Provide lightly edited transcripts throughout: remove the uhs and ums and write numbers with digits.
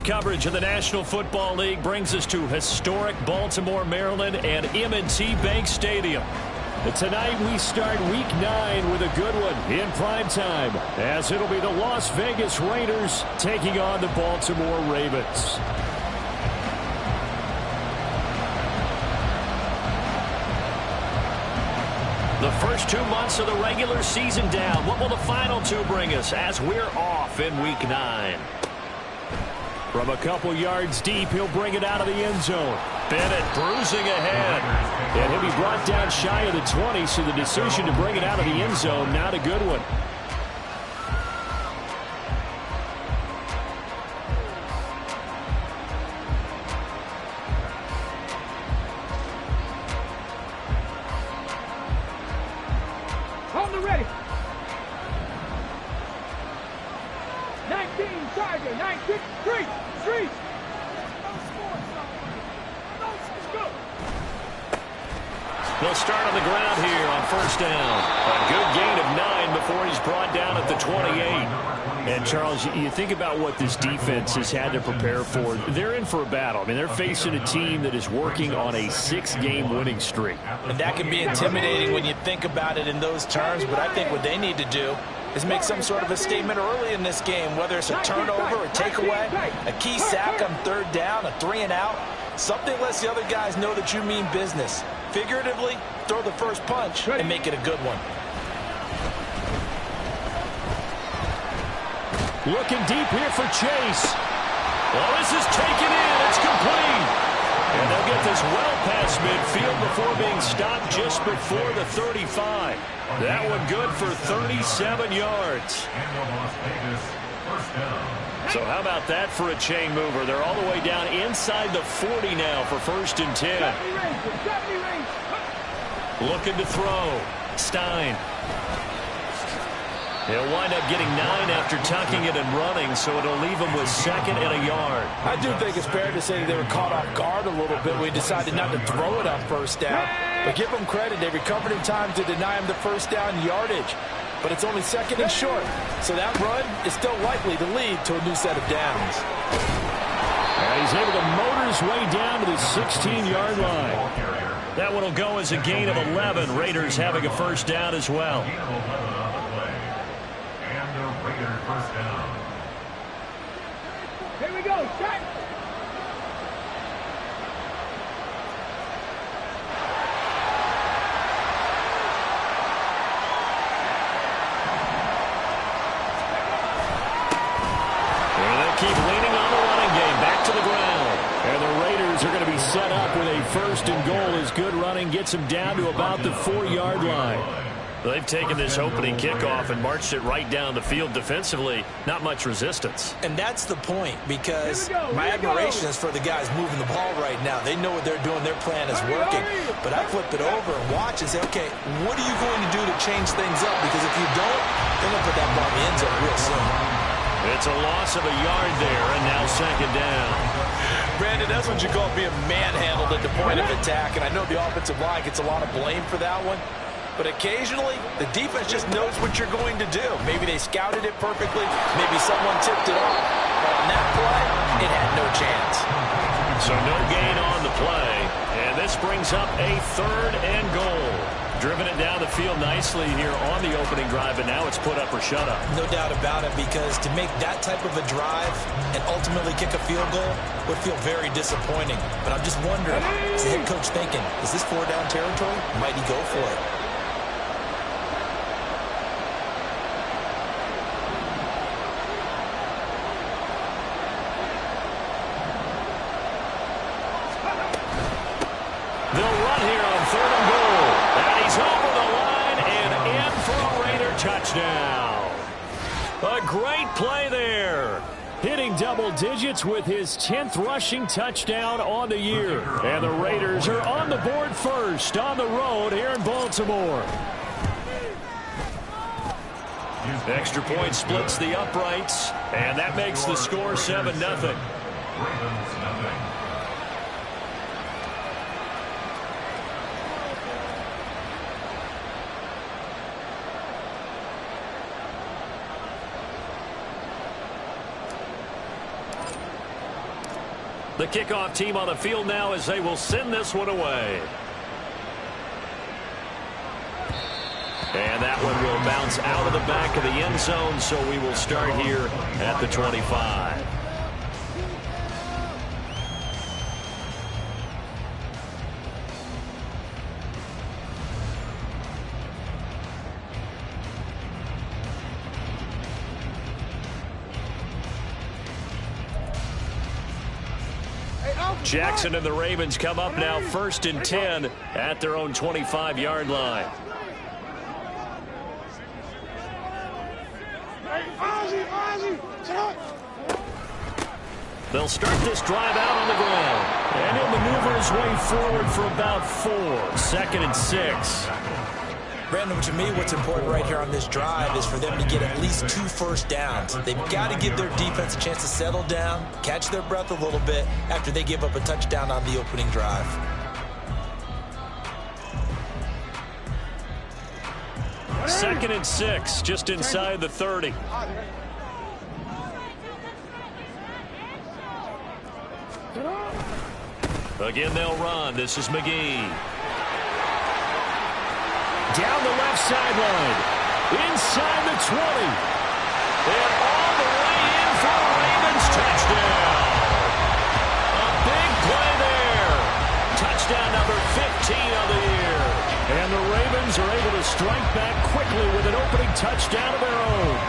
Coverage of the National Football League brings us to historic Baltimore, Maryland and M&T Bank Stadium. And tonight we start Week 9 with a good one in prime time, as it'll be the Las Vegas Raiders taking on the Baltimore Ravens. The first 2 months of the regular season down. What will the final 2 bring us as we're off in Week 9? From a couple yards deep, he'll bring it out of the end zone. Bennett bruising ahead. And he'll be brought down shy of the 20, so the decision to bring it out of the end zone, not a good one. On the ready. 19, Charger, 19, street. They'll start on the ground here on first down. A good gain of 9 before he's brought down at the 28. And, Charles, you think about what this defense has had to prepare for. They're in for a battle. I mean, they're facing a team that is working on a 6-game winning streak. And that can be intimidating when you think about it in those terms, but I think what they need to do is make some sort of a statement early in this game, whether it's a turnover, a takeaway, a key sack on third down, a 3 and out. Something lets the other guys know that you mean business. Figuratively, throw the first punch and make it a good one. Looking deep here for Chase. Well, this is taken in. It's complete. And they'll get this well past midfield before being stopped just before the 35. That one good for 37 yards. So how about that for a chain mover? They're all the way down inside the 40 now for first and 10. Looking to throw. Stein. He'll wind up getting 9 after tucking it and running, so it'll leave him with 2nd and a yard. I do think it's fair to say they were caught off guard a little bit when we decided not to throw it on first down. But give them credit. They recovered in time to deny him the first down yardage. But it's only 2nd and short, so that run is still likely to lead to a new set of downs. And he's able to motor his way down to the 16-yard line. That one will go as a gain of 11. Raiders having a first down as well. Here we go, shot. Keep leaning on the running game. Back to the ground. And the Raiders are going to be set up with a first and goal as good running gets them down to about the 4-yard line. They've taken this opening kickoff and marched it right down the field defensively. Not much resistance. And that's the point, because my admiration is for the guys moving the ball right now. They know what they're doing. Their plan is working. But I flip it over and watch and say, okay, what are you going to do to change things up? Because if you don't, they're going to put that ball in the end zone real soon. It's a loss of a yard there, and now 2nd down. Brandon, that's what you call being manhandled at the point of attack, and I know the offensive line gets a lot of blame for that one, but occasionally the defense just knows what you're going to do. Maybe they scouted it perfectly, maybe someone tipped it off, but on that play, it had no chance. So no gain on the play, and this brings up a 3rd and goal. Driven it down the field nicely here on the opening drive, and now it's put up or shut up. No doubt about it, because to make that type of a drive and ultimately kick a field goal would feel very disappointing. But I'm just wondering, is the head coach thinking, is this 4-down territory? Might he go for it? They'll run here on 3rd and goal. And he's over the line and in for a Raider touchdown. A great play there. Hitting double digits with his 10th rushing touchdown on the year. And the Raiders are on the board first on the road here in Baltimore. Extra point splits the uprights, and that makes the score 7-0. The kickoff team on the field now as they will send this one away. And that one will bounce out of the back of the end zone, so we will start here at the 25. Jackson and the Ravens come up now 1st and 10 at their own 25-yard line. They'll start this drive out on the ground. And he'll maneuver his way forward for about 4. 2nd and 6. Brandon, to me, what's important right here on this drive is for them to get at least 2 first downs. They've got to give their defense a chance to settle down, catch their breath a little bit after they give up a touchdown on the opening drive. Second and 6, just inside the 30. Again, they'll run. This is McGee. Down the left sideline. Inside the 20. And all the way in for a Ravens touchdown. A big play there. Touchdown number 15 of the year. And the Ravens are able to strike back quickly with an opening touchdown of their own.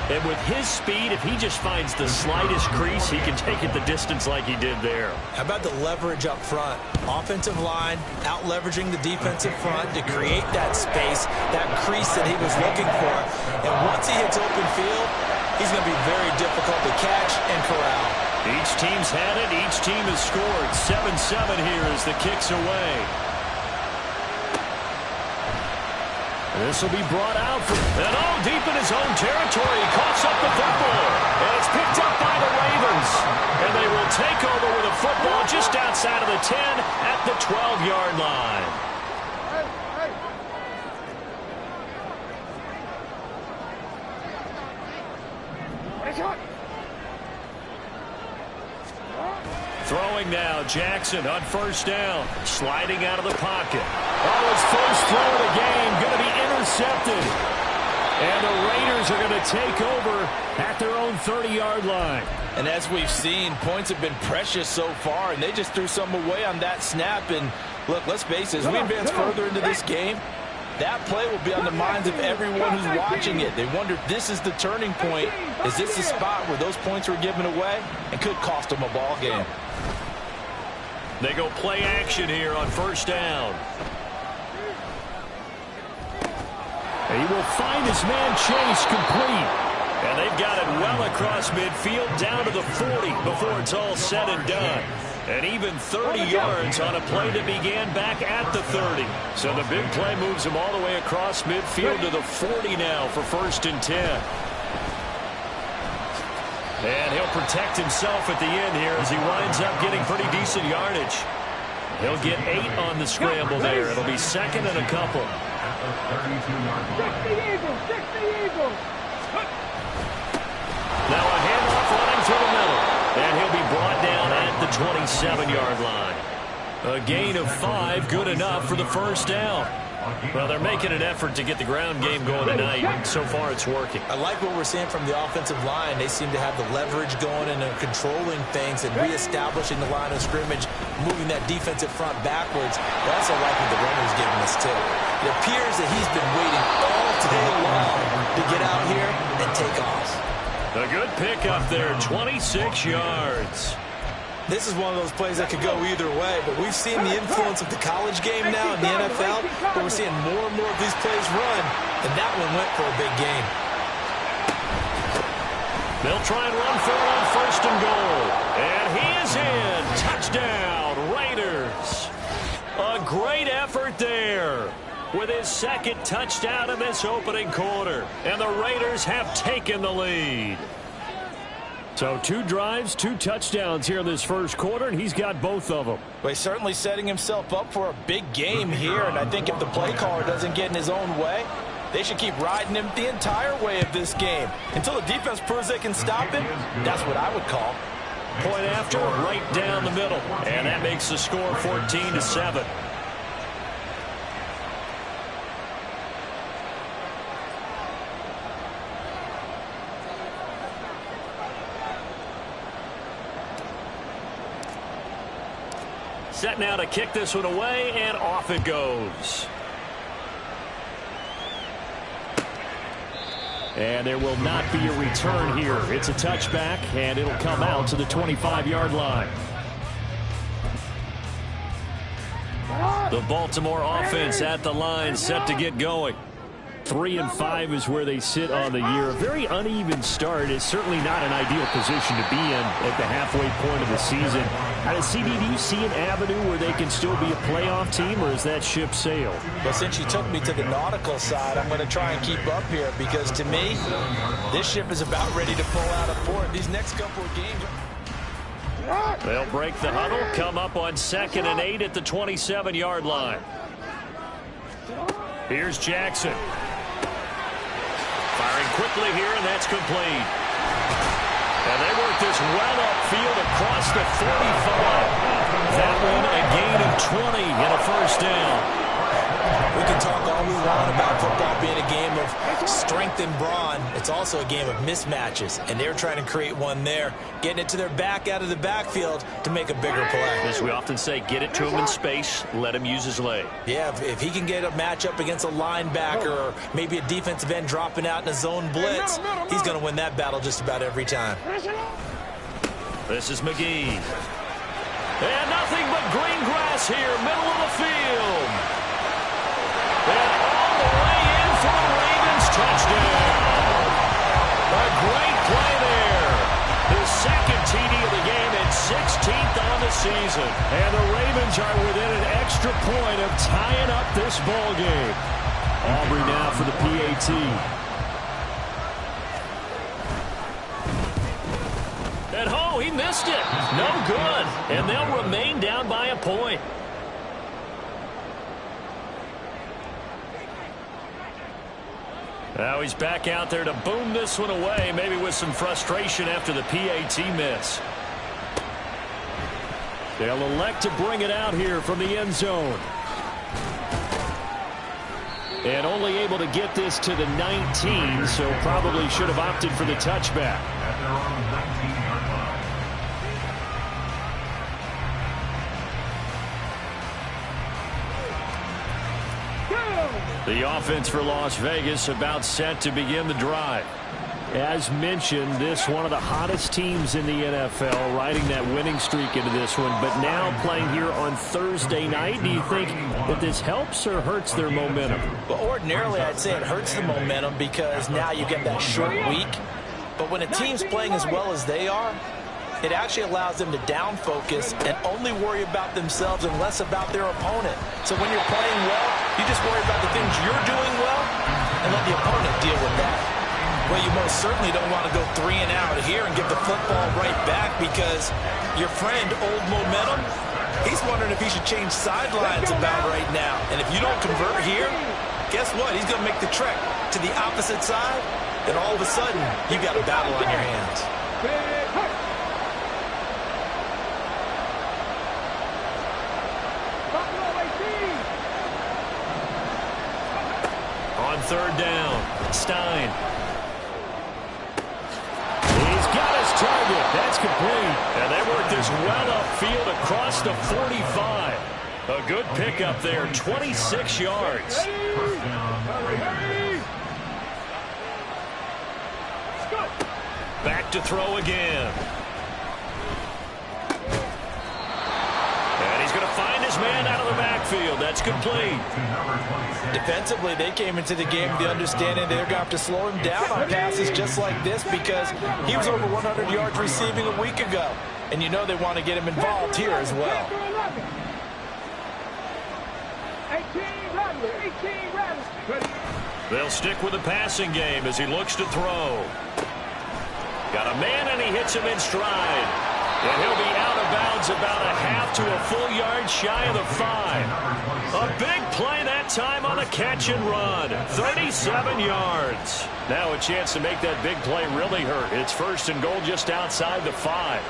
And with his speed, if he just finds the slightest crease, he can take it the distance like he did there. How about the leverage up front? Offensive line out-leveraging the defensive front to create that space, that crease that he was looking for. And once he hits open field, he's going to be very difficult to catch and corral. Each team's had it. Each team has scored. 7-7 here as the kick's away. This will be brought out from, and deep in his own territory. He coughs up the football, and it's picked up by the Ravens. And they will take over with a football just outside of the 10 at the 12-yard line. Throwing now, Jackson on 1st down, sliding out of the pocket. His first throw of the game going to be intercepted. And the Raiders are going to take over at their own 30-yard line. And as we've seen, points have been precious so far, and they just threw some away on that snap. And look, let's face it, as we advance further into this game, that play will be on the minds of everyone who's watching it. They wonder if this is the turning point. Is this the spot where those points were given away and could cost them a ball game? They go play action here on 1st down. He will find his man Chase complete. And they've got it well across midfield down to the 40 before it's all said and done. And even 30 yards on a play that began back at the 30. So the big play moves him all the way across midfield to the 40 now for 1st and 10. And he'll protect himself at the end here as he winds up getting pretty decent yardage. He'll get 8 on the scramble there. It'll be 2nd and a couple. 60 Eagles, 60 Eagles. Now a handoff running through the middle. And he'll be brought down at the 27-yard line. A gain of 5, good enough for the 1st down. Well, they're making an effort to get the ground game going tonight. So far, it's working. I like what we're seeing from the offensive line. They seem to have the leverage going and controlling things and reestablishing the line of scrimmage, moving that defensive front backwards. I also like what the runner's giving us, too. It appears that he's been waiting all day long to get out here and take off. A good pickup there, 26 yards. This is one of those plays that could go either way, but we've seen the influence of the college game now in the NFL, but we're seeing more and more of these plays run, and that one went for a big gain. They'll try and run for it on 1st and goal. And he is in. Touchdown, Raiders. A great effort there with his 2nd touchdown in this opening quarter. And the Raiders have taken the lead. So 2 drives, 2 touchdowns here in this 1st quarter, and he's got both of them. Well, he's certainly setting himself up for a big game here, and I think if the play caller doesn't get in his own way, they should keep riding him the entire way of this game. Until the defense proves they can stop him, that's what I would call. Point after, right down the middle. And that makes the score 14-7. Set now to kick this one away, and off it goes. And there will not be a return here. It's a touchback, and it'll come out to the 25-yard line. The Baltimore offense at the line, set to get going. 3-5 is where they sit on the year. A very uneven start. It's certainly not an ideal position to be in at the halfway point of the season. CD, do you see an avenue where they can still be a playoff team, or is that ship sailed? Well, since you took me to the nautical side, I'm going to try and keep up here, because to me, this ship is about ready to pull out of port. These next couple of games. They'll break the huddle, come up on 2nd and 8 at the 27-yard line. Here's Jackson. Firing quickly here, and that's complete. And they work this well upfield across the 45. That one a gain of 20 and a first down. We can talk all we want about football being a game of strength and brawn. It's also a game of mismatches, and they're trying to create one there, getting it to their back out of the backfield to make a bigger play. As we often say, get it to him in space, let him use his leg. Yeah, if he can get a matchup against a linebacker or maybe a defensive end dropping out in a zone blitz, he's going to win that battle just about every time. This is McGee. And nothing but green grass here, middle of the field. And all the way in for the Ravens touchdown. A great play there. His second TD of the game and 16th on the season. And the Ravens are within an extra point of tying up this ball game. Aubrey now for the PAT. And oh, he missed it. No good. And they'll remain down by a point. Now he's back out there to boom this one away, maybe with some frustration after the PAT miss. They'll elect to bring it out here from the end zone. And only able to get this to the 19, so probably should have opted for the touchback. The offense for Las Vegas about set to begin the drive. As mentioned, this one of the hottest teams in the NFL, riding that winning streak into this one, but now playing here on Thursday night. Do you think that this helps or hurts their momentum? Well, ordinarily I'd say it hurts the momentum because now you get that short week. But when a team's playing as well as they are, it actually allows them to down focus and only worry about themselves and less about their opponent. So when you're playing well, you just worry about the things you're doing well and let the opponent deal with that. Well, you most certainly don't want to go 3 and out here and give the football right back, because your friend, Old Momentum, he's wondering if he should change sidelines about right now. And if you don't convert here, guess what? He's going to make the trek to the opposite side, and all of a sudden, you've got a battle on your hands. On third down, Stein. He's got his target. That's complete. And they work this well upfield across the 45. A good pickup there, 26 yards. Back to throw again. And he's going to find his man out of the backfield. That's complete. Defensively, they came into the game with the understanding they're going to have to slow him down on passes just like this, because he was over 100 yards receiving a week ago. And you know they want to get him involved here as well. 18 Rattles. They'll stick with the passing game as he looks to throw. Got a man, and he hits him in stride. And he'll be out of bounds about a half to a full yard shy of the 5. A big play that time on the catch and run. 37 yards. Now a chance to make that big play really hurt. It's first and goal just outside the 5.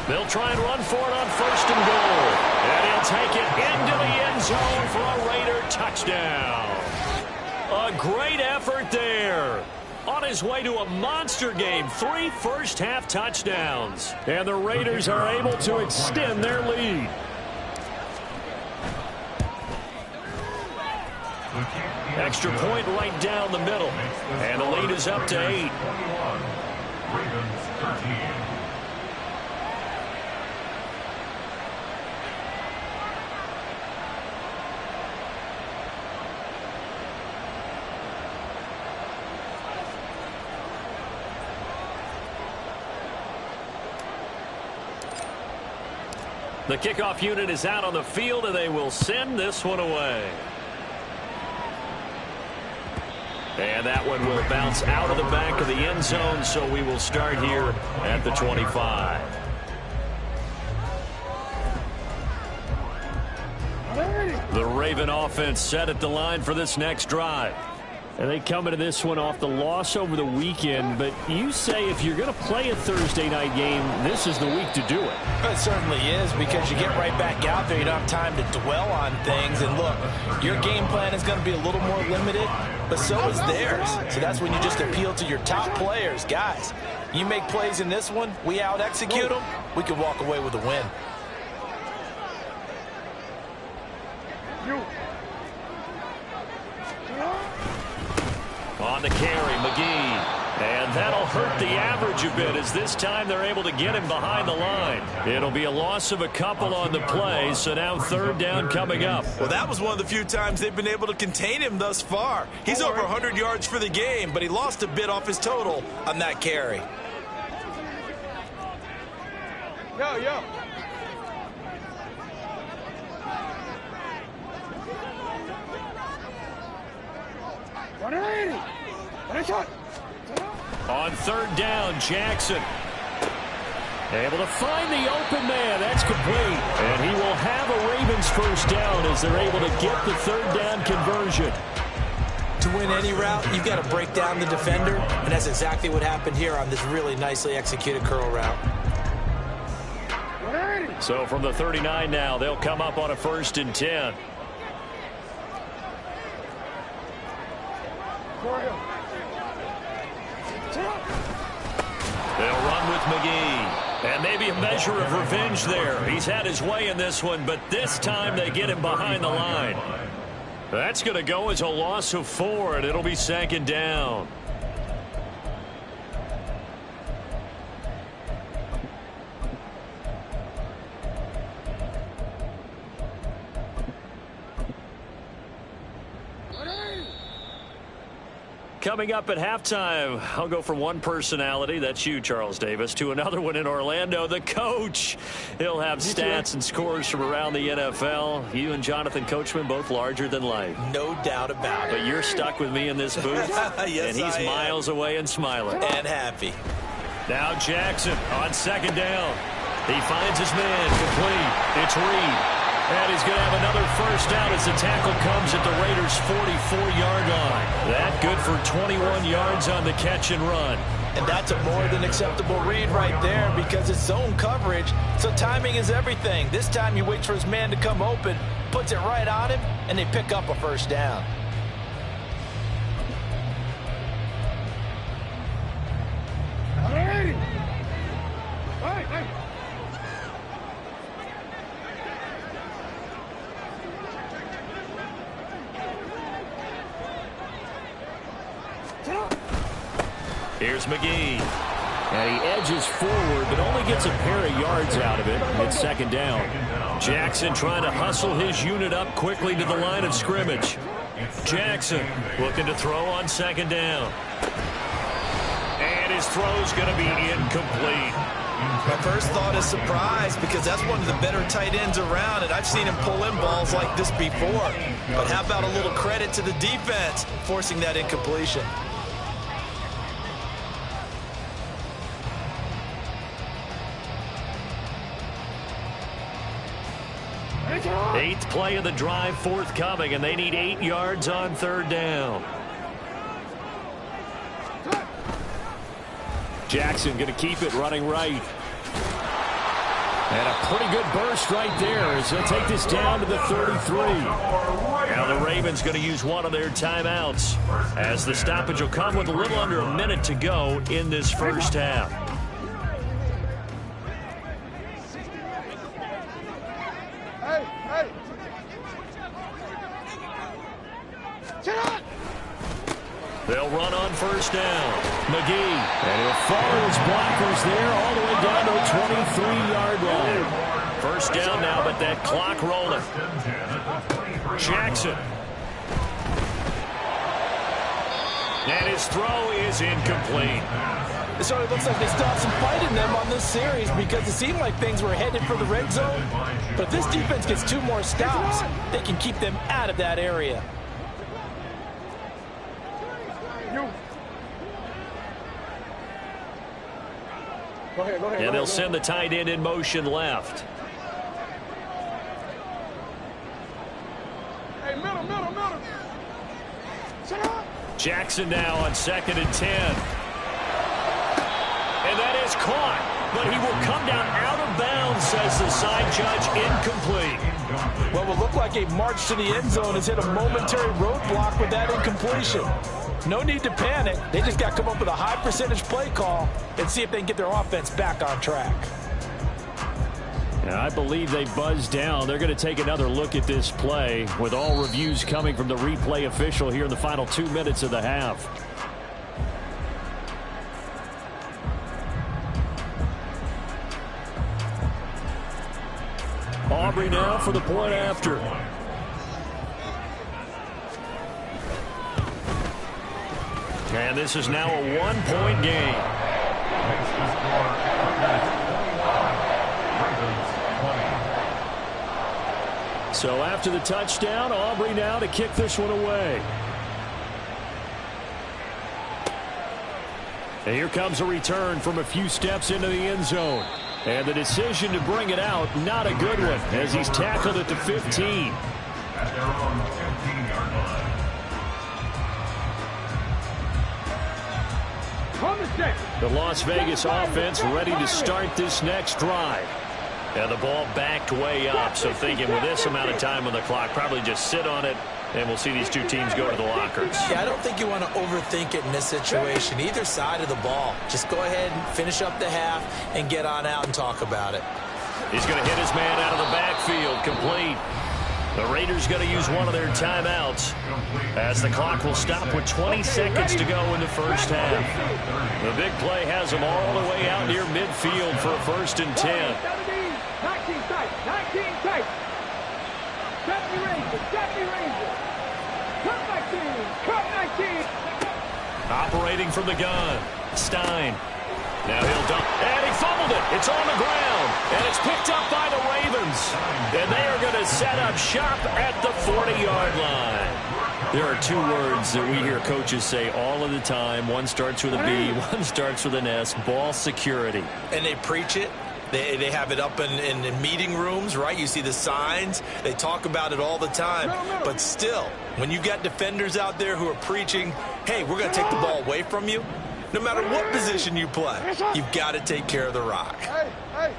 They'll try and run for it on 1st and goal. And he'll take it into the end zone for a Raider touchdown. A great effort there. On his way to a monster game, 3 first-half touchdowns. And the Raiders are able to extend their lead. Extra point right down the middle. And the lead is up to 8. Ravens 13. The kickoff unit is out on the field, and they will send this one away. And that one will bounce out of the back of the end zone, so we will start here at the 25. The Raven offense set at the line for this next drive. And they come into this one off the loss over the weekend, but you say if you're going to play a Thursday night game, this is the week to do it. It certainly is, because you get right back out there. You don't have time to dwell on things. And look, your game plan is going to be a little more limited, but so is theirs. So that's when you just appeal to your top players. Guys, you make plays in this one, we out-execute them, we can walk away with a win. On the carry, McGee. And that'll hurt the average a bit, as this time they're able to get him behind the line. It'll be a loss of a couple on the play, so now 3rd down coming up. Well, that was one of the few times they've been able to contain him thus far. He's over 100 yards for the game, but he lost a bit off his total on that carry. Yo. 180. On 3rd down, Jackson. Able to find the open man. That's complete. And he will have a Ravens 1st down as they're able to get the 3rd down conversion. To win any route, you've got to break down the defender, and that's exactly what happened here on this really nicely executed curl route. So from the 39 now, they'll come up on a 1st and 10. They'll run with McGee. And maybe a measure of revenge there. He's had his way in this one, but this time they get him behind the line. That's going to go as a loss of 4, and it'll be 2nd down. Coming up at halftime, I'll go from one personality, that's you, Charles Davis, to another one in Orlando, the coach. He'll have stats and scores from around the NFL. You and Jonathan Coachman, both larger than life. No doubt about it. But you're stuck with me in this booth, yes, and he's miles away and smiling. And happy. Now Jackson on 2nd down. He finds his man complete. It's Reed. And he's going to have another 1st down as the tackle comes at the Raiders' 44-yard line. That good for 21 yards on the catch and run. And that's a more than acceptable read right there, because it's zone coverage, so timing is everything. This time he waits for his man to come open, puts it right on him, and they pick up a 1st down. Hey. Here's McGee. And he edges forward, but only gets a pair of yards out of it. It's 2nd down. Jackson trying to hustle his unit up quickly to the line of scrimmage. Jackson looking to throw on 2nd down. And his throw's going to be incomplete. My first thought is surprise, because that's one of the better tight ends around, and I've seen him pull in balls like this before. But how about a little credit to the defense forcing that incompletion? Eighth play of the drive forthcoming, and they need 8 yards on 3rd down. Jackson going to keep it running right. And a pretty good burst right there as they'll take this down to the 33. Now the Ravens going to use one of their timeouts as the stoppage will come with a little under a minute to go in this first half. They'll run on first down. McGee. And he'll follow his blockers there all the way down to the 23-yard line. First down now, but that clock rolling. Jackson. And his throw is incomplete. It sort of looks like they still have some fight in them on this series because it seemed like things were headed for the red zone. But if this defense gets 2 more stops, they can keep them out of that area. Go ahead, and they'll send the tight end in motion left. Hey, middle. Jackson now on 2nd and 10. And that is caught. But he will come down out of bounds, says the side judge, incomplete. What will look like a march to the end zone has hit a momentary roadblock with that incompletion. No need to panic. They just got to come up with a high percentage play call and see if they can get their offense back on track. I believe they buzzed down. They're going to take another look at this play with all reviews coming from the replay official here in the final 2 minutes of the half. Aubrey now for the point after. And this is now a 1-point game. So after the touchdown, Aubrey now to kick this one away. And here comes a return from a few steps into the end zone. And the decision to bring it out, not a good one, as he's tackled at the 15. At their own 15-yard line. The Las Vegas offense ready to start this next drive. And the ball backed way up, so thinking with this amount of time on the clock, probably just sit on it, and we'll see these two teams go to the lockers. Yeah, I don't think you want to overthink it in this situation, either side of the ball. Just go ahead and finish up the half and get on out and talk about it. He's going to hit his man out of the backfield, complete. The Raiders going to use one of their timeouts as the clock will stop with 20 seconds to go in the first half. The big play has them all the way out near midfield for a 1st and 10. 19 tight. 70 Rangers. Cut 19. Operating from the gun. Stein. Now he'll dump. And he fumbled it. It's on the ground. And it's picked up by the Ravens. And they are going to set up shop at the 40-yard line. There are 2 words that we hear coaches say all of the time. One starts with a B, one starts with an S. Ball security. And they preach it. They have it up in meeting rooms, right? You see the signs. They talk about it all the time. But still, when you got defenders out there who are preaching, hey, we're going to take the ball away from you, no matter what position you play, you've got to take care of the rock. Hey.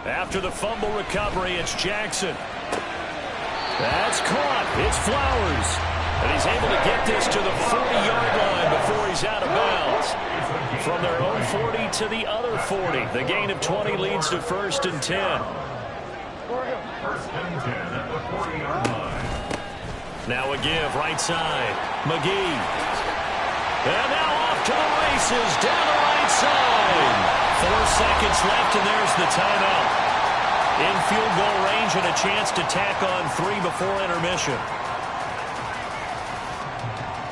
After the fumble recovery, it's Jackson. That's caught. It's Flowers. And he's able to get this to the 40-yard line before he's out of bounds. From their own 40 to the other 40. The gain of 20 leads to 1st and 10. 1st and 10 at the 40-yard line. Now a give, right side. McGee. And now off to the races, down the right side. 4 seconds left, and there's the timeout. In field goal range and a chance to tack on 3 before intermission.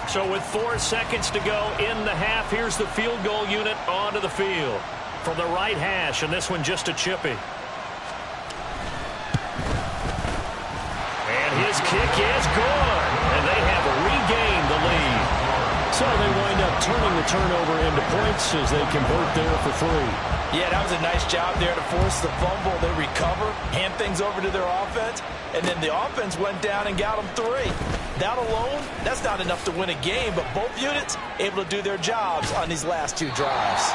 So with 4 seconds to go in the half, here's the field goal unit onto the field. From the right hash, and this one just a chippy. And his kick is good. And they have regained the lead. So they wind up turning the turnover into points as they convert there for 3. Yeah, that was a nice job there to force the fumble. They recover, hand things over to their offense, and then the offense went down and got them 3. That alone, that's not enough to win a game, but both units able to do their jobs on these last 2 drives.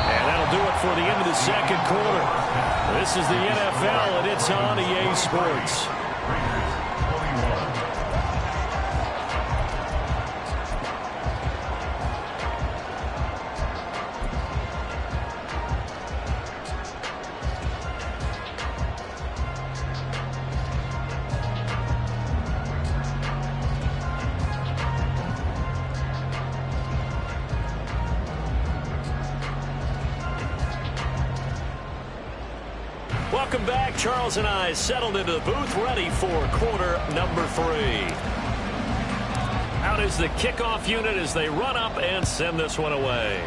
And that'll do it for the end of the second quarter. This is the NFL, and it's on EA Sports. Welcome back. Charles and I settled into the booth, ready for quarter number 3. Out is the kickoff unit as they run up and send this one away.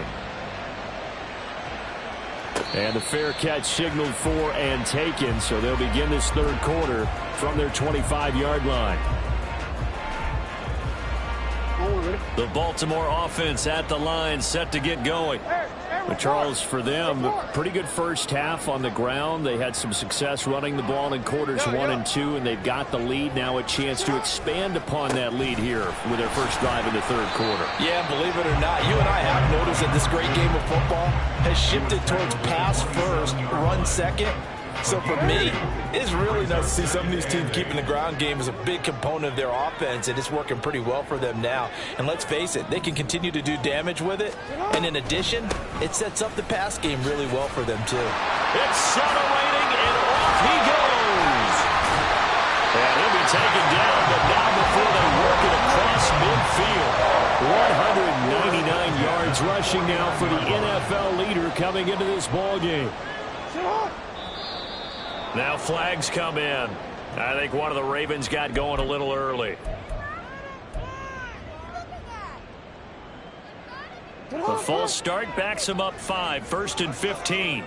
And the fair catch signaled for and taken, so they'll begin this third quarter from their 25-yard line. The Baltimore offense at the line, set to get going. But Charles, for them, pretty good first half on the ground. They had some success running the ball in quarters 1 and 2, and they've got the lead. Now a chance to expand upon that lead here with their first drive in the third quarter. Yeah, believe it or not, you and I have noticed that this great game of football has shifted towards pass first, run second. So for me, it's really nice to see some of these teams keeping the ground game as a big component of their offense, and it's working pretty well for them now. And let's face it, they can continue to do damage with it. And in addition, it sets up the pass game really well for them too. Accelerating, and off he goes. And he'll be taken down, but not before they work it across midfield. 199 yards rushing now for the NFL leader coming into this ball game. Now flags come in. I think one of the Ravens got going a little early. The false start backs him up 5, 1st and 15.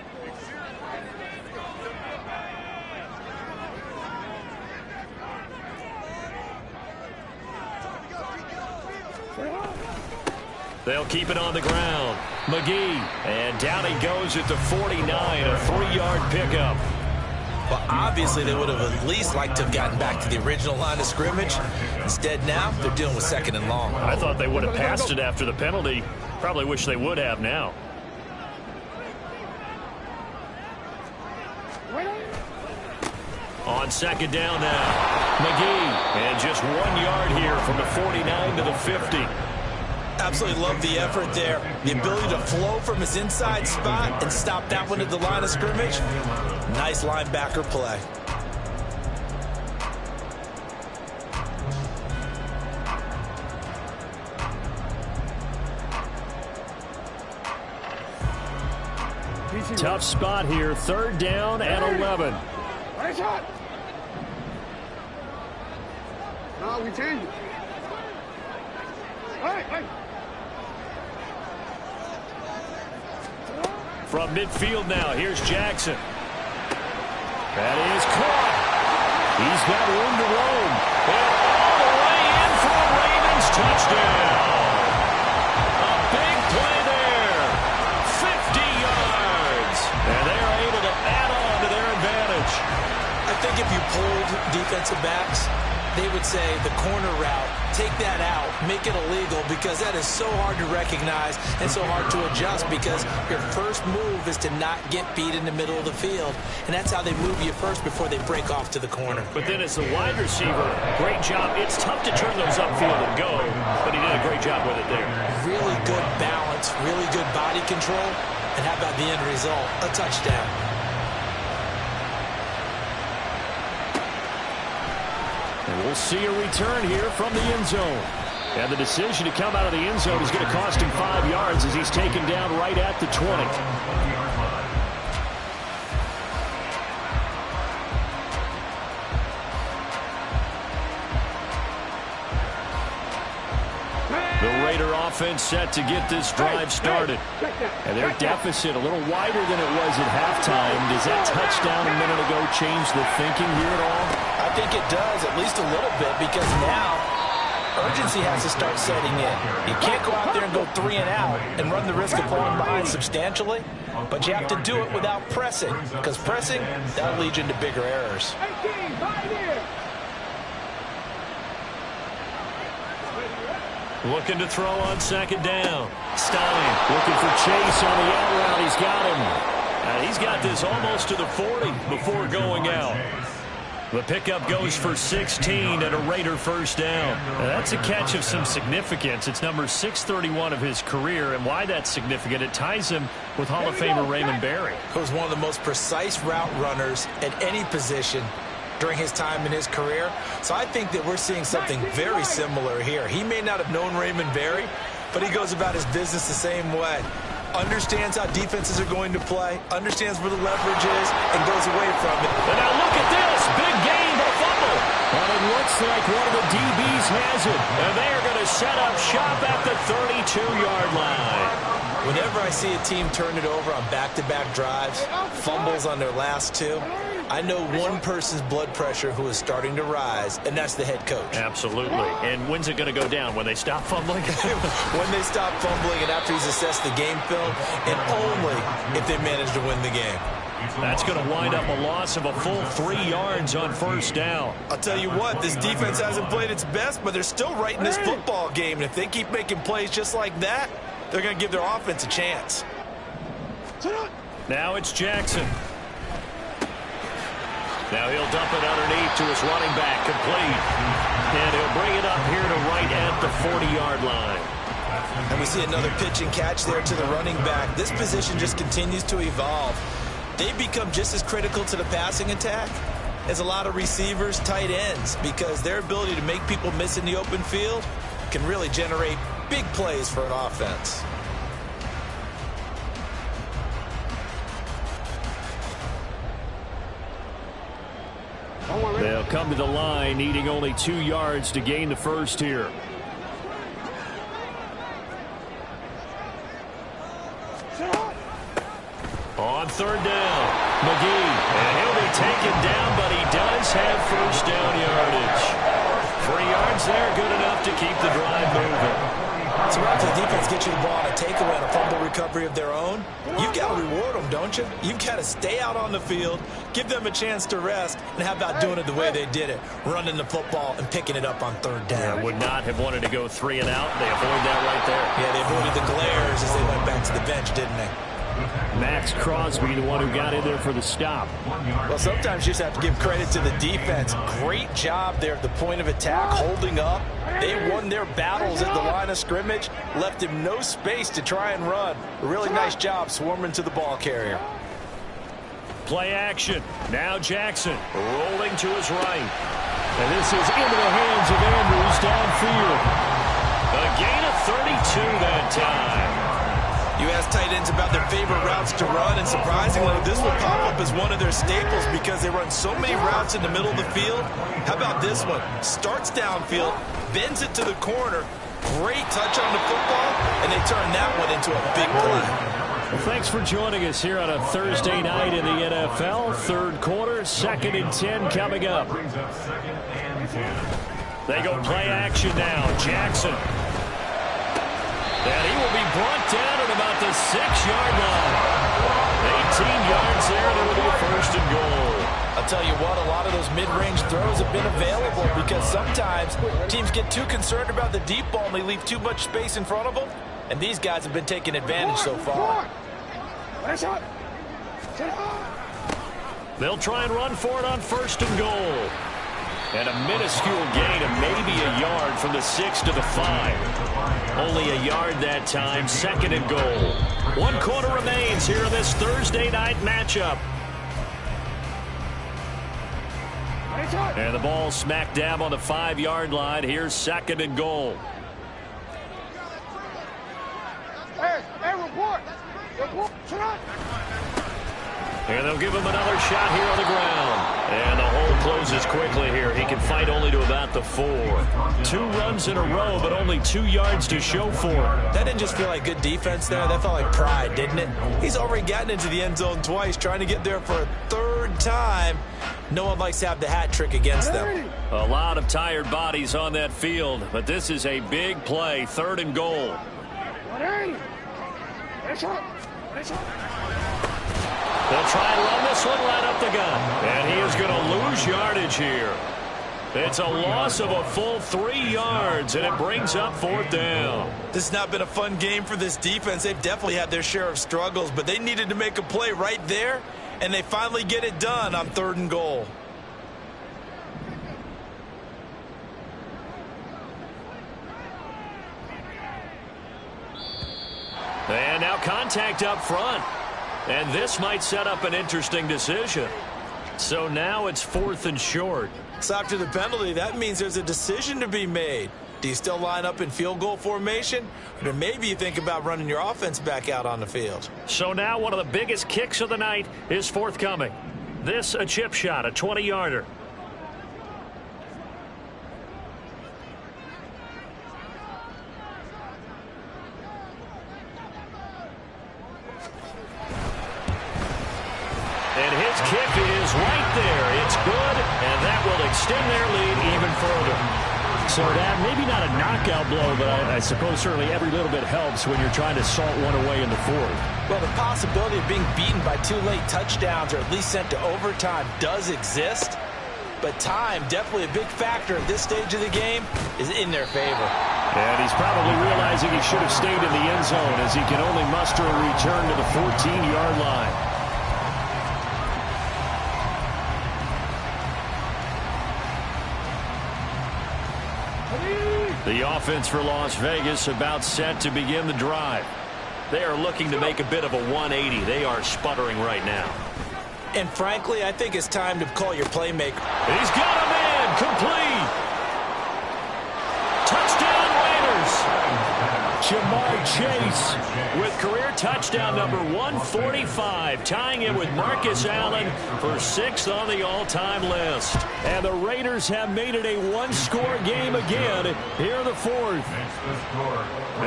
They'll keep it on the ground. McGee, and down he goes at the 49, a 3-yard pickup. Well, obviously, they would have at least liked to have gotten back to the original line of scrimmage. Instead, now, they're dealing with 2nd and long. I thought they would have passed it after the penalty. Probably wish they would have now. On 2nd down now. McGee, and just 1 yard here from the 49 to the 50. Absolutely love the effort there. The ability to flow from his inside spot and stop that one at the line of scrimmage. Nice linebacker play. Tough spot here. 3rd down and 11. Nice shot. No, we change it. Hey. From midfield now, here's Jackson. That is caught. He's got room to roam. And all the way in for a Ravens touchdown. A big play there. 50 yards. And they're able to add on to their advantage. I think if you pulled defensive backs, they would say the corner route, take that out, make it illegal, because that is so hard to recognize and so hard to adjust, because your first move is to not get beat in the middle of the field. And that's how they move you first before they break off to the corner. But then as the wide receiver, great job. It's tough to turn those upfield and go, but he did a great job with it there. Really good balance, really good body control. And how about the end result? A touchdown. And we'll see a return here from the end zone. And the decision to come out of the end zone is going to cost him 5 yards as he's taken down right at the 20. The Raider offense set to get this drive started. And their deficit a little wider than it was at halftime. Does that touchdown a minute ago change the thinking here at all? I think it does, at least a little bit, because now urgency has to start setting in. You can't go out there and go 3 and out and run the risk of falling behind substantially, but you have to do it without pressing, because pressing, that'll lead you into bigger errors. Looking to throw on second down. Stein looking for Chase on the out route. He's got him. He's got this almost to the 40 before going out. The pickup goes for 16 and a Raider first down. That's a catch of some significance. It's number 631 of his career, and why that's significant, it ties him with Hall of Famer Raymond Berry. Who was one of the most precise route runners at any position during his time in his career. So I think that we're seeing something very similar here. He may not have known Raymond Berry, but he goes about his business the same way. Understands how defenses are going to play, understands where the leverage is, and goes away from it. And now look at this. Big gain, but fumble. But it looks like one of the DBs has it. And they are going to set up shop at the 32-yard line. Whenever I see a team turn it over on back-to-back drives, fumbles on their last two, I know one person's blood pressure who is starting to rise, and that's the head coach. Absolutely. And when's it going to go down? When they stop fumbling? When they stop fumbling and after he's assessed the game film, and only if they manage to win the game. That's going to wind up a loss of a full 3 yards on first down. I'll tell you what, this defense hasn't played its best, but they're still right in this football game. And if they keep making plays just like that, they're going to give their offense a chance. Now it's Jackson. Now he'll dump it underneath to his running back, complete. And he'll bring it up here to right at the 40-yard line. And we see another pitch and catch there to the running back. This position just continues to evolve. They've become just as critical to the passing attack as a lot of receivers, tight ends, because their ability to make people miss in the open field can really generate big plays for an offense. They'll come to the line, needing only 2 yards to gain the first here. On third down, McGee. And he'll be taken down, but he does have first down yardage. 3 yards there, good enough to keep the drive moving. So after the defense gets you the ball on a takeaway and a fumble recovery of their own, you've got to reward them, don't you? You've got to stay out on the field, give them a chance to rest, and how about doing it the way they did it, running the football and picking it up on third down. Yeah, would not have wanted to go 3 and out. They avoid that right there. Yeah, they avoided the glares as they went back to the bench, didn't they? Max Crosby, the one who got in there for the stop. Well, sometimes you just have to give credit to the defense. Great job there at the point of attack, holding up. They won their battles at the line of scrimmage, left him no space to try and run. A really nice job swarming to the ball carrier. Play action. Now Jackson rolling to his right. And this is into the hands of Andrews downfield. A gain of 32 that time. You ask tight ends about their favorite routes to run, and surprisingly, this will pop up as one of their staples because they run so many routes in the middle of the field. How about this one? Starts downfield, bends it to the corner, great touch on the football, and they turn that one into a big play. Well, thanks for joining us here on a Thursday night in the NFL. Third quarter, 2nd and 10 coming up. They go play action now. Jackson. And he will be brought down at about the 6-yard line. 18 yards there, and it will be a first and goal. I'll tell you what, a lot of those mid-range throws have been available because sometimes teams get too concerned about the deep ball and they leave too much space in front of them. And these guys have been taking advantage so far. They'll try and run for it on first and goal. And a minuscule gain of maybe a yard from the 6 to the 5. Only a yard that time, 2nd and goal. 1 quarter remains here in this Thursday night matchup. And the ball smack dab on the 5-yard line. Here's 2nd and goal. Hey, report. And they'll give him another shot here on the ground. And the hole closes quickly here. He can fight only to about the 4. 2 runs in a row, but only 2 yards to show for it. That didn't just feel like good defense there. That felt like pride, didn't it? He's already gotten into the end zone twice, trying to get there for a 3rd time. No one likes to have the hat trick against them. A lot of tired bodies on that field, but this is a big play. 3rd and goal. They'll try and run this one right up the gut. And he is going to lose yardage here. It's a loss of a full 3 yards, and it brings up 4th down. This has not been a fun game for this defense. They've definitely had their share of struggles, but they needed to make a play right there, and they finally get it done on 3rd and goal. And now contact up front. And this might set up an interesting decision. So now it's 4th and short. So after the penalty, that means there's a decision to be made. Do you still line up in field goal formation? Or maybe you think about running your offense back out on the field. So now one of the biggest kicks of the night is forthcoming. This a chip shot, a 20-yarder. And his kick is right there. It's good, and that will extend their lead even further. So that maybe not a knockout blow, but I suppose certainly every little bit helps when you're trying to salt one away in the 4th. Well, the possibility of being beaten by 2 late touchdowns or at least sent to overtime does exist. But time, definitely a big factor at this stage of the game, is in their favor. And he's probably realizing he should have stayed in the end zone as he can only muster a return to the 14-yard line. The offense for Las Vegas about set to begin the drive. They are looking to make a bit of a 180. They are sputtering right now. And frankly, I think it's time to call your playmaker. He's got a man complete. Touchdown Raiders. Jamar Chase with career touchdown number 145, tying it with Marcus Allen for 6th on the all-time list. And the Raiders have made it a one-score game again here in the 4th.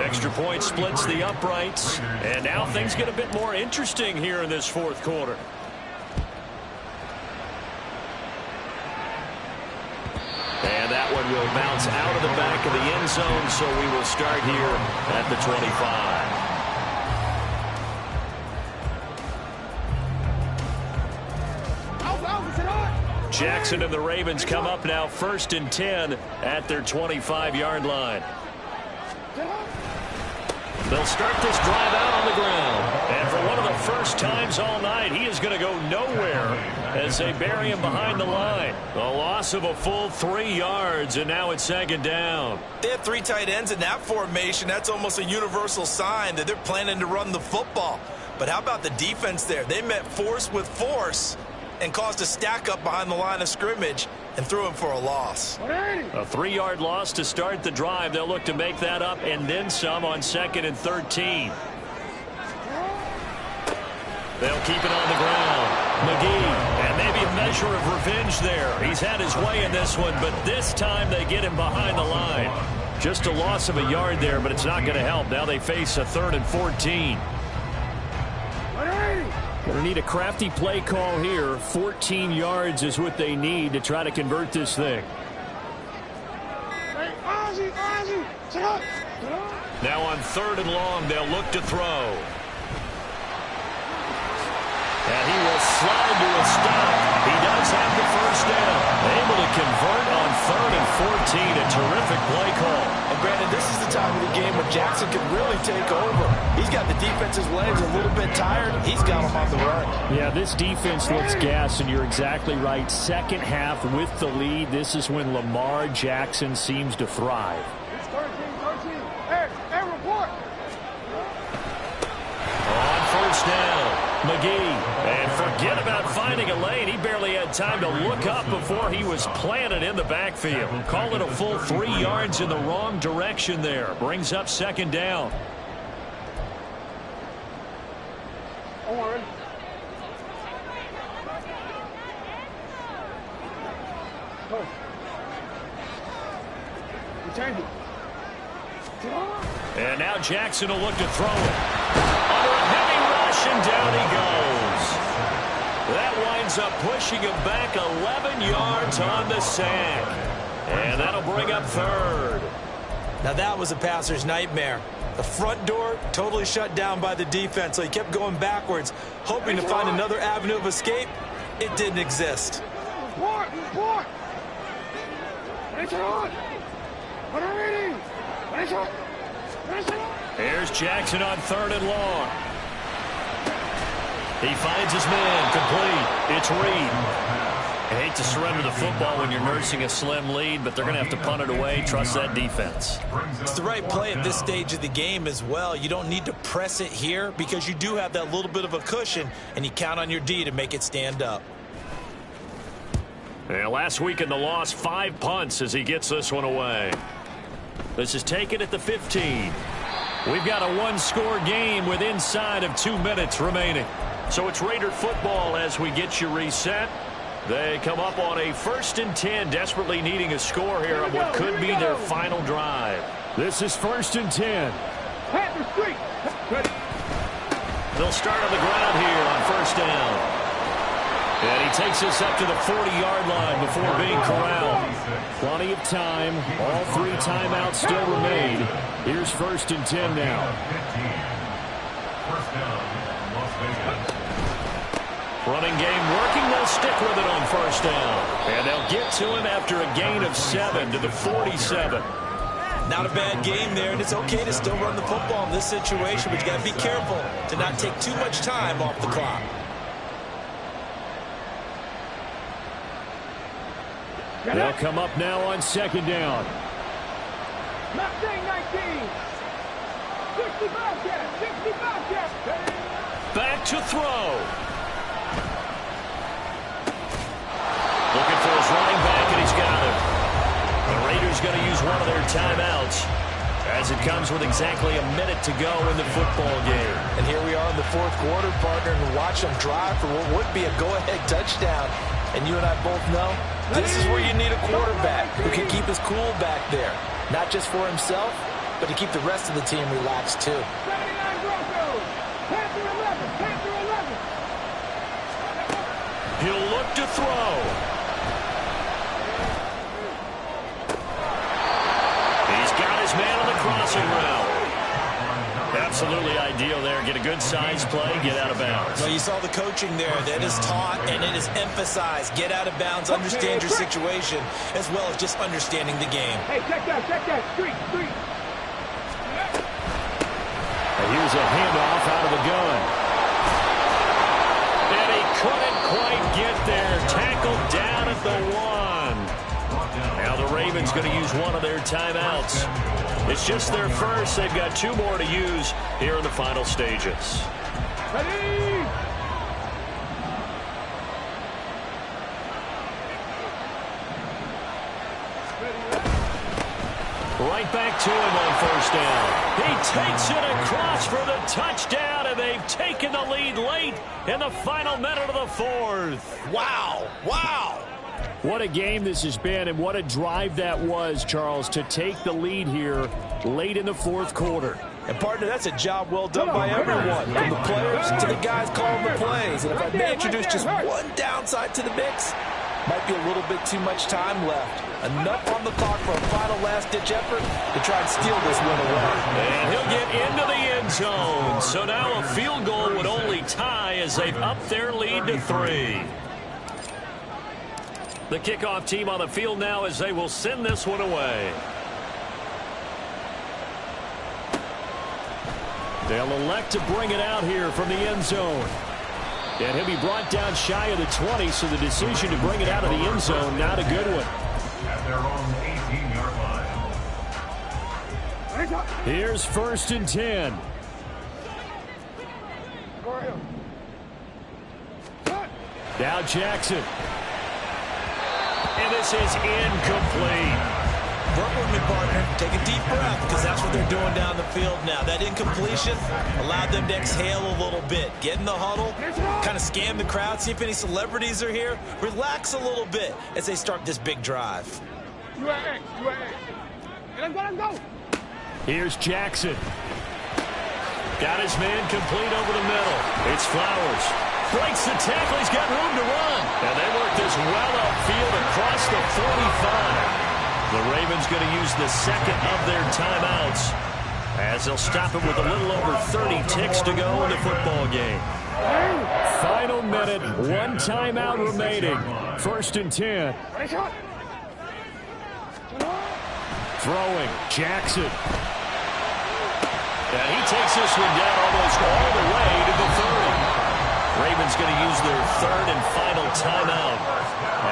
Extra point splits the uprights, and now things get a bit more interesting here in this 4th quarter. And that one will bounce out of the back of the end zone, so we will start here at the 25. Jackson and the Ravens come up now 1st and 10 at their 25-yard line. They'll start this drive out on the ground. And for one of the first times all night, he is going to go nowhere as they bury him behind the line. A loss of a full 3 yards, and now it's 2nd down. They have 3 tight ends in that formation. That's almost a universal sign that they're planning to run the football. But how about the defense there? They met force with force and caused a stack up behind the line of scrimmage and threw him for a loss. A 3-yard loss to start the drive. They'll look to make that up and then some on 2nd and 13. They'll keep it on the ground. McGee, and maybe a measure of revenge there. He's had his way in this one, but this time they get him behind the line. Just a loss of a yard there, but it's not going to help. Now they face a 3rd and 14. Going to need a crafty play call here. 14 yards is what they need to try to convert this thing. Now on 3rd and long, they'll look to throw. And he will slide to a stop. He does have the 1st down. Able to convert on 3rd and 14. A terrific play call. And granted, this is the time of the game where Jackson can really take over. He's got the defense's legs a little bit tired. He's got them on the run. Yeah, this defense looks gassed, and you're exactly right. 2nd half with the lead. This is when Lamar Jackson seems to thrive. It's 13. Hey, report. On 1st down, McGee. And forget about finding a lane. He barely had time to look up before he was planted in the backfield. Call it a full 3 yards in the wrong direction there. Brings up 2nd down. Owen. And now Jackson will look to throw it. Under a heavy rush, and down he goes. That winds up pushing him back 11 yards on the sack. And that'll bring up 3rd. Now that was a passer's nightmare. The front door totally shut down by the defense, so he kept going backwards, hoping to find another avenue of escape. It didn't exist. Report. Here's Jackson on 3rd and long. He finds his man, complete. It's Reed. I hate to surrender the football when you're nursing a slim lead, but they're going to have to punt it away. Trust that defense. It's the right play at this stage of the game as well. You don't need to press it here because you do have that little bit of a cushion, and you count on your D to make it stand up. Yeah, last week in the loss, 5 punts as he gets this one away. This is taken at the 15. We've got a one-score game with inside of 2 minutes remaining. So it's Raider football as we get you reset. They come up on a 1st and 10, desperately needing a score here on what could be their final drive. This is 1st and 10. They'll start on the ground here on 1st down. And he takes us up to the 40-yard line before being corralled. Plenty of time. All 3 timeouts still remain. Here's 1st and 10 now. 1st down, Las Vegas. Running game working. They'll stick with it on 1st down. And they'll get to him after a gain of 7 to the 47. Not a bad game there, and it's okay to still run the football in this situation, but you got to be careful to not take too much time off the clock. They'll come up now on 2nd down. 19. 65 yards. 65 yards. Back to throw. Looking for his running back, and he's got him. The Raiders going to use one of their timeouts as it comes with exactly a minute to go in the football game. And here we are in the 4th quarter, partner, and watch them drive for what would be a go-ahead touchdown. And you and I both know this is where you need a quarterback who can keep his cool back there. Not just for himself, but to keep the rest of the team relaxed, too. 79 Broncos. Panther 11. Panther 11. He'll look to throw. He's got his man on the crossing route. Absolutely ideal there. Get a good size play, get out of bounds. Well, you saw the coaching there. That is taught and it is emphasized. Get out of bounds, understand your situation, as well as just understanding the game. Hey, check that. Street. And here's a handoff out of the gun. And he couldn't quite get there. Tackled down at the 1. Now the Ravens going to use one of their timeouts. It's just their first. They've got 2 more to use here in the final stages. Ready? Right back to him on 1st down. He takes it across for the touchdown, and they've taken the lead late in the final minute of the 4th. Wow. What a game this has been, and what a drive that was, Charles, to take the lead here late in the 4th quarter. And, partner, that's a job well done by everyone, from the players to the guys calling the plays. And if I may introduce just one downside to the mix, might be a little bit too much time left. Enough on the clock for a final last-ditch effort to try and steal this win away. And he'll get into the end zone. So now a field goal would only tie as they've upped their lead to 3. The kickoff team on the field now as they will send this one away. They'll elect to bring it out here from the end zone. And he'll be brought down shy of the 20, so the decision to bring it out of the end zone, not a good one. At their own 18-yard line. Here's 1st and 10. Now Jackson. And this is incomplete. Work with me, partner. Take a deep breath, because that's what they're doing down the field now. That incompletion allowed them to exhale a little bit. Get in the huddle, kind of scan the crowd, see if any celebrities are here. Relax a little bit as they start this big drive. UAA. Let him go. Here's Jackson. Got his man complete over the middle. It's Flowers. Breaks the tackle. He's got room to run. And they work this well upfield across the 45. The Ravens going to use the second of their timeouts as they'll stop it with a little over 30 ticks to go in the football game. Final minute, 1 timeout remaining. 1st and 10. Throwing, Jackson. And he takes this one down almost all the way to the 30. Ravens going to use their third and final timeout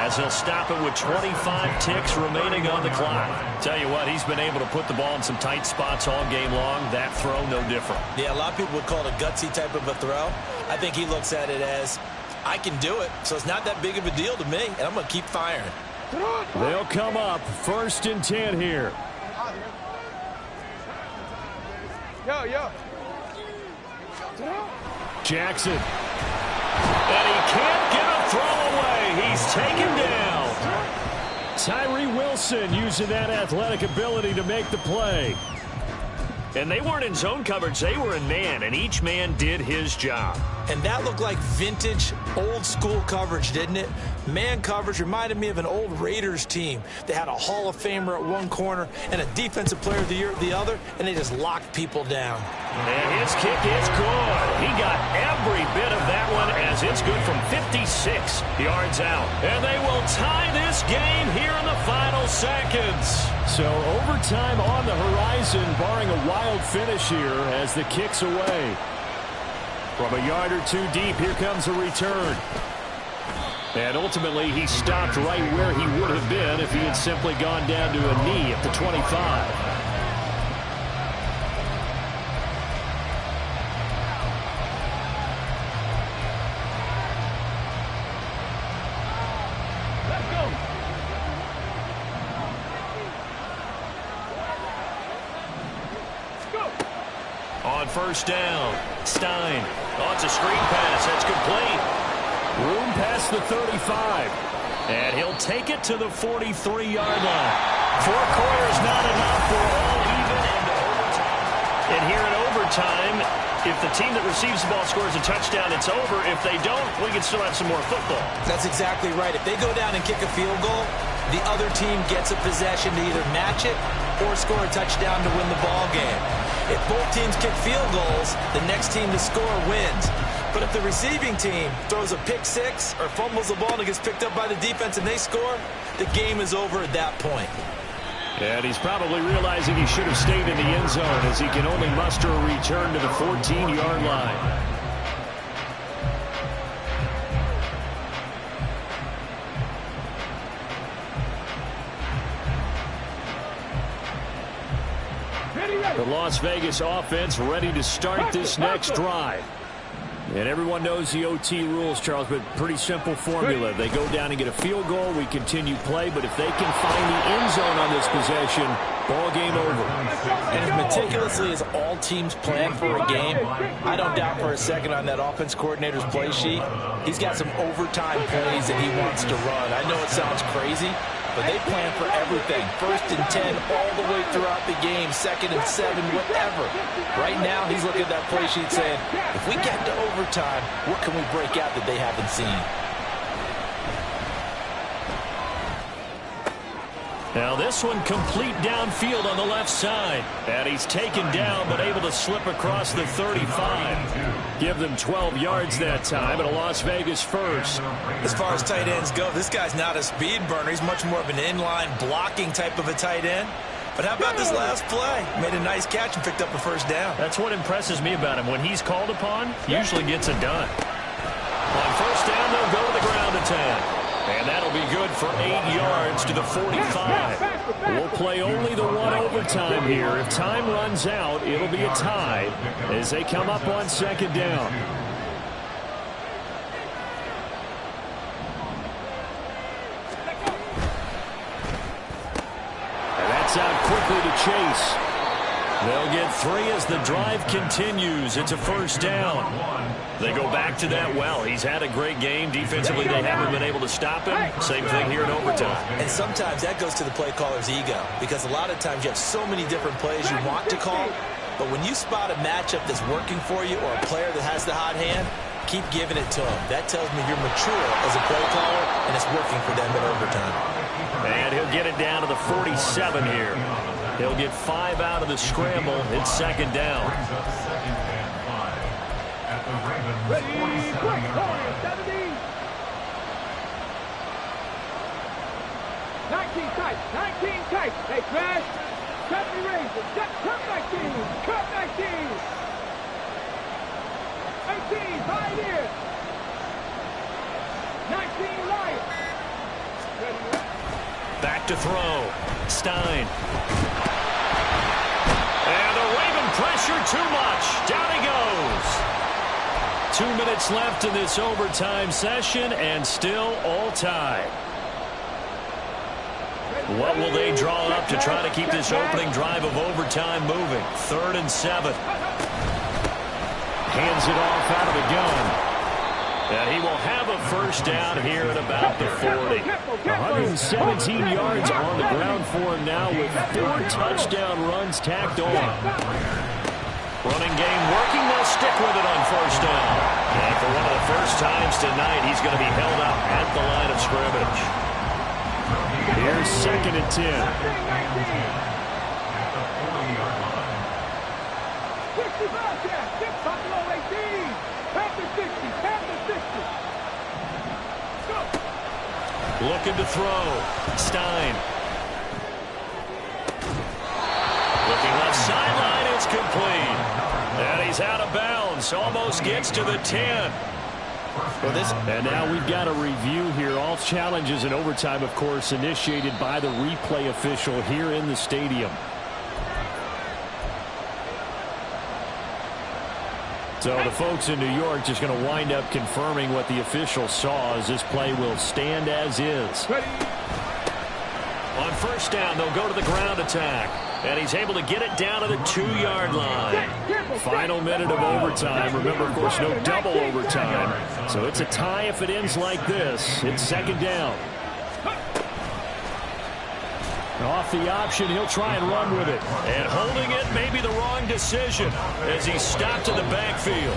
as he'll stop it with 25 ticks remaining on the clock. Tell you what, he's been able to put the ball in some tight spots all game long. That throw, no different. Yeah, a lot of people would call it a gutsy type of a throw. I think he looks at it as, I can do it, so it's not that big of a deal to me, and I'm going to keep firing. They'll come up 1st and 10 here. Yo. Jackson. And he can't get a throw away. He's taken down. Tyree Wilson using that athletic ability to make the play. And they weren't in zone coverage. They were in man, and each man did his job. And that looked like vintage, old-school coverage, didn't it? Man coverage reminded me of an old Raiders team. They had a Hall of Famer at one corner and a Defensive Player of the Year at the other, and they just locked people down. And his kick is good. He got every bit of that one as it's good from 56 yards out. And they will tie this game here in the final seconds. So overtime on the horizon, barring a wild finish here as the kick's away. From a yard or two deep, here comes a return. And ultimately, he stopped right where he would have been if he had simply gone down to a knee at the 25. On first down, Stein. Oh, it's a screen pass. That's complete. Room past the 35. And he'll take it to the 43-yard line. 4 quarters not enough. We're all even into overtime. And here in overtime, if the team that receives the ball scores a touchdown, it's over. If they don't, we can still have some more football. That's exactly right. If they go down and kick a field goal, the other team gets a possession to either match it or score a touchdown to win the ball game. If both teams kick field goals, the next team to score wins. But if the receiving team throws a pick six or fumbles the ball and it gets picked up by the defense and they score, the game is over at that point. And he's probably realizing he should have stayed in the end zone as he can only muster a return to the 14-yard line. The Las Vegas offense ready to start this next drive. And everyone knows the OT rules, Charles, but pretty simple formula. They go down and get a field goal, we continue play, but if they can find the end zone on this possession, ball game over. And as meticulously as all teams plan for a game, I don't doubt for a second on that offense coordinator's play sheet, he's got some overtime plays that he wants to run. I know it sounds crazy, but they plan for everything. 1st and 10 all the way throughout the game, 2nd and 7, whatever. Right now, he's looking at that play sheet saying, if we get to overtime, what can we break out that they haven't seen? Now this one complete downfield on the left side. And he's taken down but able to slip across the 35. Give them 12 yards that time and a Las Vegas first. As far as tight ends go, this guy's not a speed burner. He's much more of an inline blocking type of a tight end. But how about this last play? Made a nice catch and picked up a first down. That's what impresses me about him. When he's called upon, usually gets it done. On first down, they'll go to the ground attack. And that'll be good for 8 yards to the 45. We'll play only the one overtime here. If time runs out, it'll be a tie as they come up on 2nd down. And that's out quickly to Chase. They'll get 3 as the drive continues. It's a first down. They go back to that well. He's had a great game. Defensively, they haven't been able to stop him. Same thing here in overtime. And sometimes that goes to the play caller's ego, because a lot of times you have so many different plays you want to call, but when you spot a matchup that's working for you or a player that has the hot hand, keep giving it to him. That tells me you're mature as a play caller, and it's working for them in overtime. And he'll get it down to the 47 here. He'll get 5 out of the scramble. It's 2nd down. Ready, quick, 17. 19 tight, 19 tight. Hey, Crash, Country Rangers. Cut 19. Cut 19. 18. Pioneers. 19. Lions. Back to throw. Stein. And the Raven pressure too much. Down he goes. 2 minutes left in this overtime session, and still all tied. What will they draw up to try to keep this opening drive of overtime moving? 3rd and 7. Hands it off out of the gun. And he will have a first down here at about the 40. 117 yards on the ground for him now with 4 touchdown runs tacked on. Running game working. They'll stick with it on first down. And for one of the first times tonight, he's going to be held up at the line of scrimmage. Here's 2nd and 10. At the 40-yard line. 65 catch. Get Buffalo 18. Panther 60. Panther 60. Go. Looking to throw. Stein. Looking left sideline. It's complete. And he's out of bounds. Almost gets to the 10. And now we've got a review here. All challenges in overtime, of course, initiated by the replay official here in the stadium. So the folks in New York just going to wind up confirming what the official saw, as this play will stand as is. On first down, they'll go to the ground attack. And he's able to get it down to the 2-yard line. Final minute of overtime. Remember, of course, no double overtime. So it's a tie if it ends like this. It's 2nd down. Off the option, he'll try and run with it. And holding it may be the wrong decision as he's stopped in the backfield.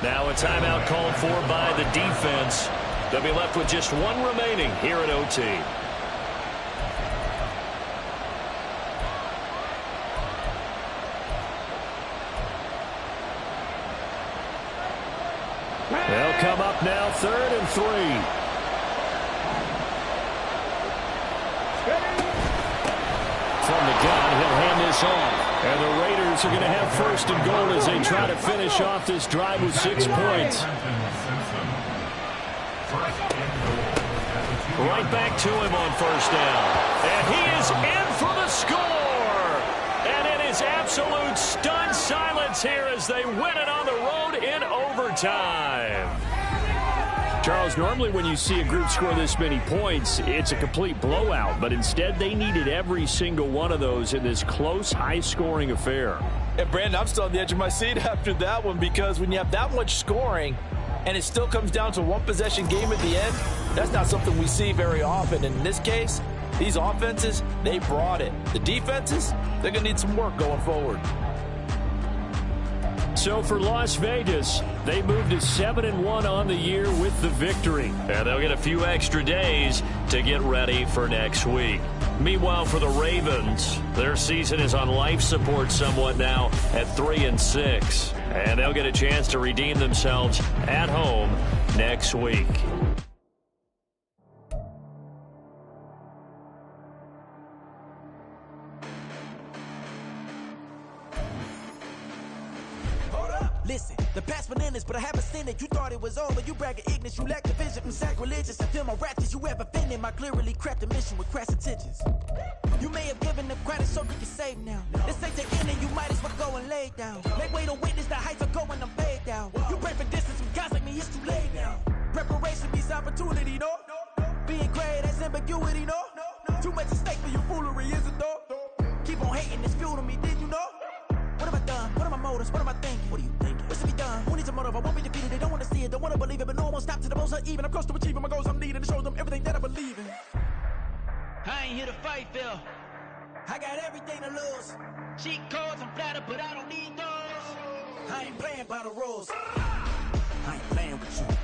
Now a timeout called for by the defense. They'll be left with just 1 remaining here at OT. They'll come up now, 3rd and 3. From the gun, he'll hand this off. And the Raiders are going to have 1st and goal as they try to finish off this drive with 6 points. Right back to him on first down. And he is in for the score. And it is absolute stunned silence here as they win it on the road in overtime. Charles, normally when you see a group score this many points, it's a complete blowout. But instead, they needed every single one of those in this close, high-scoring affair. And, Brandon, I'm still on the edge of my seat after that one, because when you have that much scoring and it still comes down to a one-possession game at the end, that's not something we see very often. And in this case, these offenses, they brought it. The defenses, they're going to need some work going forward. So for Las Vegas, they moved to 7-1 on the year with the victory. And they'll get a few extra days to get ready for next week. Meanwhile, for the Ravens, their season is on life support somewhat now at 3-6. And they'll get a chance to redeem themselves at home next week. Listen, the past bananas, but I haven't seen it. You thought it was over, you bragging ignorance, you lack the vision from sacrilegious. I feel my ratchets, you ever offended my clearly crafted mission with crass intentions. You may have given them credit so you can save now. This ain't the ending, you might as well go and lay down. Make way to witness the heights are going, I'm paid down. You pray for distance from guys like me, it's too late now. Preparation beats opportunity, no? Being great, that's ambiguity, no? Too much at stake for your foolery, is it though? Keep on hating, it's fuel to me, did you know? What have I done? What are my motives? What am I thinking? What are you thinking? What's to be done? Who needs a motive? I won't be defeated. They don't want to see it, don't want to believe it, but no one won't stop to the most uneven. I'm close to achieving my goals. I'm needing to show them everything that I believe in. I ain't here to fight, Phil. I got everything to lose. Cheat codes, I'm flattered, but I don't need those. I ain't playing by the rules. I ain't playing with you.